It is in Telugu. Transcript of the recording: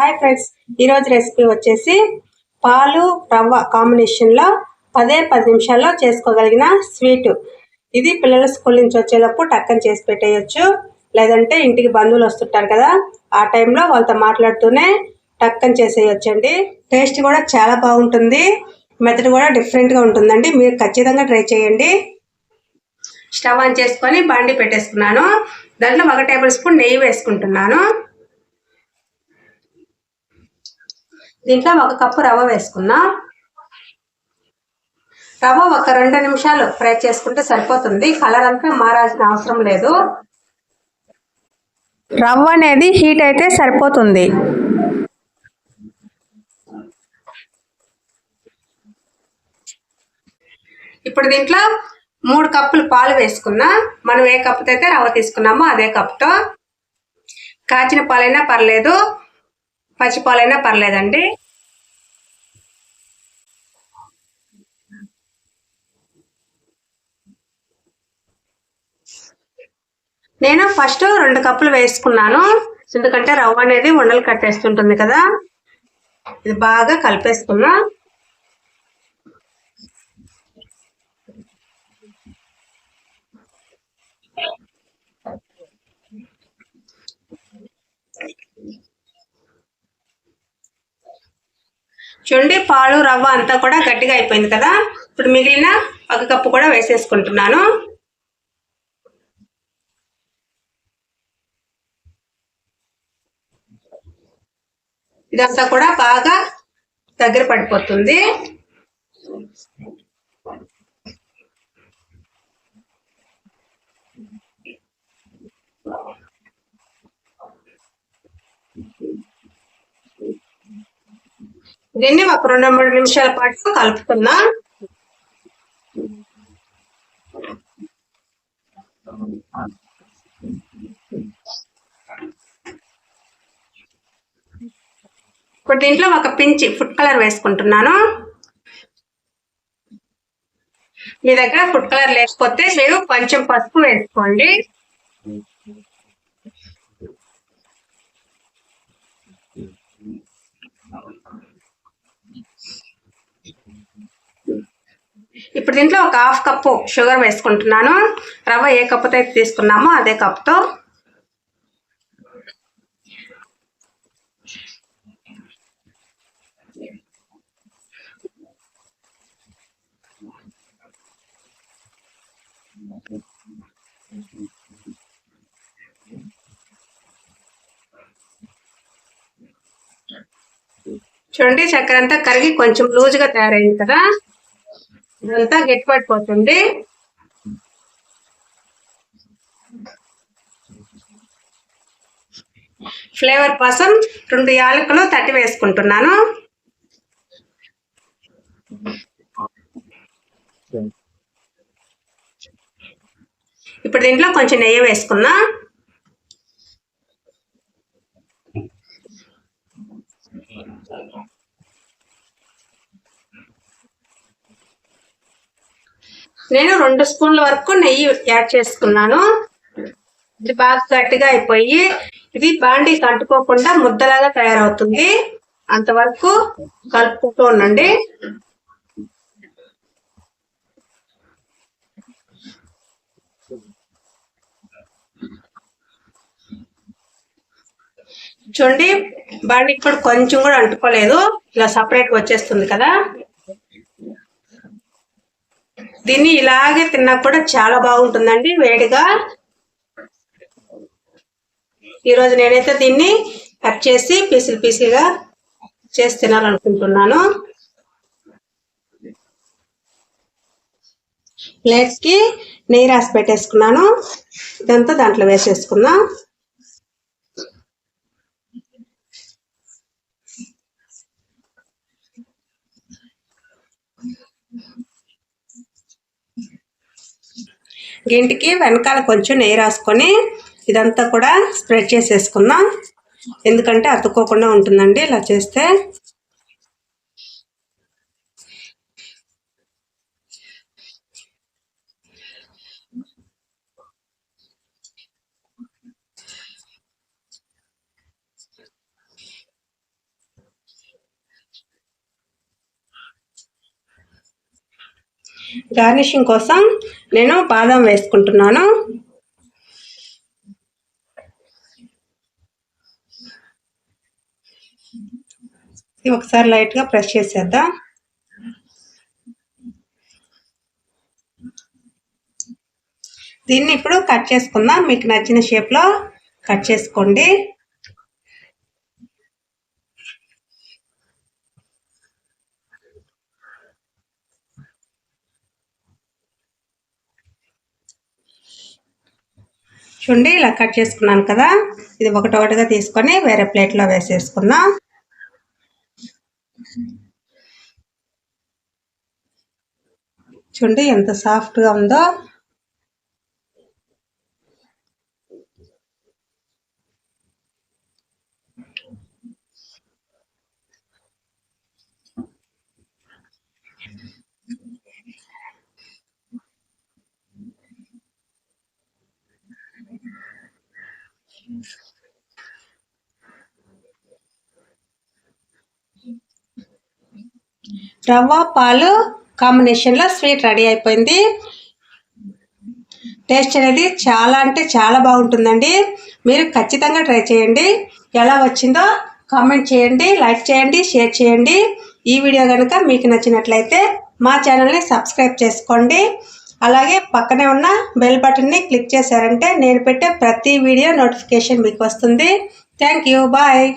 హాయ్ ఫ్రెండ్స్, ఈరోజు రెసిపీ వచ్చేసి పాలు రవ్వ కాంబినేషన్లో 10 నిమిషాల్లో చేసుకోగలిగిన స్వీట్. ఇది పిల్లలు స్కూల్ నుంచి వచ్చేటప్పుడు టక్కని చేసి పెట్టేయచ్చు. లేదంటే ఇంటికి బంధువులు వస్తుంటారు కదా, ఆ టైంలో వాళ్ళతో మాట్లాడుతూనే టక్కని చేసేయచ్చండి. టేస్ట్ కూడా చాలా బాగుంటుంది. మెథడ్ కూడా డిఫరెంట్గా ఉంటుందండి. మీరు ఖచ్చితంగా ట్రై చేయండి. స్టవ్ ఆన్ చేసుకొని బాండి పెట్టేసుకున్నాను. దాంట్లో 1 టేబుల్ స్పూన్ నెయ్యి వేసుకుంటున్నాను. దీంట్లో 1 కప్పు రవ్వ వేసుకున్నా. రవ్వ ఒక 2 నిమిషాలు ఫ్రై చేసుకుంటే సరిపోతుంది. కలర్ అంతా మారాల్సిన అవసరం లేదు. రవ్వ అనేది హీట్ అయితే సరిపోతుంది. ఇప్పుడు దీంట్లో 3 కప్పులు పాలు వేసుకున్నా. మనం ఏ కప్పుతో అయితే రవ్వ తీసుకున్నామో అదే కప్పుతో. కాచిన పాలైనా పర్లేదు, పచ్చి పాలైనా పర్లేదండి. నేను ఫస్ట్ 2 కప్పులు వేసుకున్నాను, ఎందుకంటే రవ్వ అనేది ఉండలు కట్టేస్తుంటుంది కదా. ఇది బాగా కలిపేసుకున్నా. చూడండి, పాలు రవ్వ అంతా కూడా గట్టిగా అయిపోయింది కదా. ఇప్పుడు మిగిలిన 1 కప్పు కూడా వేసేసుకుంటున్నాను. ఇదంతా కూడా బాగా దగ్గర పడిపోతుంది. దీన్ని ఒక 2-3 నిమిషాల పాటు కలుపుతున్నా. ఇప్పుడు దీంట్లో 1 పించ్ ఫుడ్ కలర్ వేసుకుంటున్నాను. మీ దగ్గర ఫుడ్ కలర్ లేకపోతే మీరు కొంచెం పసుపు వేసుకోండి. ఇప్పుడు దీంట్లో 1/2 కప్పు షుగర్ వేసుకుంటున్నాను. రవ్వ ఏ కప్పుతో అయితే తీసుకున్నామో అదే కప్పుతో. చూడండి, చక్కెర అంతా కరిగి కొంచెం లూజ్గా తయారైంది కదా. ఇదంతా గట్టిపడిపోతుంది. ఫ్లేవర్ కోసం 2 యాలకులు తట్టి వేసుకుంటున్నాను. ఇప్పుడు దీంట్లో కొంచెం నెయ్యి వేసుకున్నా. నేను 2 స్పూన్ల వరకు నెయ్యి యాడ్ చేసుకున్నాను. ఇది బాగా గట్టిగా అయిపోయి ఇది బాండీకి అంటుకోకుండా ముద్దలాగా తయారవుతుంది. అంతవరకు కలుపుకుంటూ ఉండండి. చూడండి, బాండీకి కూడా కొంచెం కూడా అంటుకోలేదు. ఇలా సపరేట్గా వచ్చేస్తుంది కదా. దీన్ని ఇలాగే తిన్నా కూడా చాలా బాగుంటుందండి వేడిగా. ఈరోజు నేనైతే దీన్ని కట్ చేసి పీసులుగా చేసి తినాలనుకుంటున్నాను. ప్లేట్స్కి నెయ్యి రాసి పెట్టేసుకున్నాను. ఇదంతా దాంట్లో వేసేసుకుందాం. గింటికి వెనకాల కొంచెం నెయ్యి రాసుకొని ఇదంతా కూడా స్ప్రెడ్ చేసేసుకుందాం. ఎందుకంటే అతుక్కోకుండా ఉంటుందండి ఇలా చేస్తే. గార్నిషింగ్ కోసం నేను బాదం వేసుకుంటున్నాను. ఇది ఒకసారి లైట్గా ప్రెస్ చేసేద్దాం. దీన్ని ఇప్పుడు కట్ చేసుకుందాం. మీకు నచ్చిన షేప్లో కట్ చేసుకోండి. చూడండి, ఇలా కట్ చేసుకున్నాను కదా. ఇది ఒకటొకటిగా తీసుకొని వేరే ప్లేట్లో వేసేసుకుందాం. చూడండి ఎంత సాఫ్ట్గా ఉందో. రవ్వ పాలు కాంబినేషన్లో స్వీట్ రెడీ అయిపోయింది. టేస్ట్ అనేది చాలా అంటే చాలా బాగుంటుందండి. మీరు ఖచ్చితంగా ట్రై చేయండి. ఎలా వచ్చిందో కామెంట్ చేయండి, లైక్ చేయండి, షేర్ చేయండి. ఈ వీడియో కనుక మీకు నచ్చినట్లయితే మా ఛానల్ని సబ్స్క్రైబ్ చేసుకోండి. అలాగే పక్కనే ఉన్న బెల్ బటన్ని క్లిక్ చేశారంటే నేను పెట్టే ప్రతి వీడియో నోటిఫికేషన్ మీకు వస్తుంది. Thank you. బాయ్.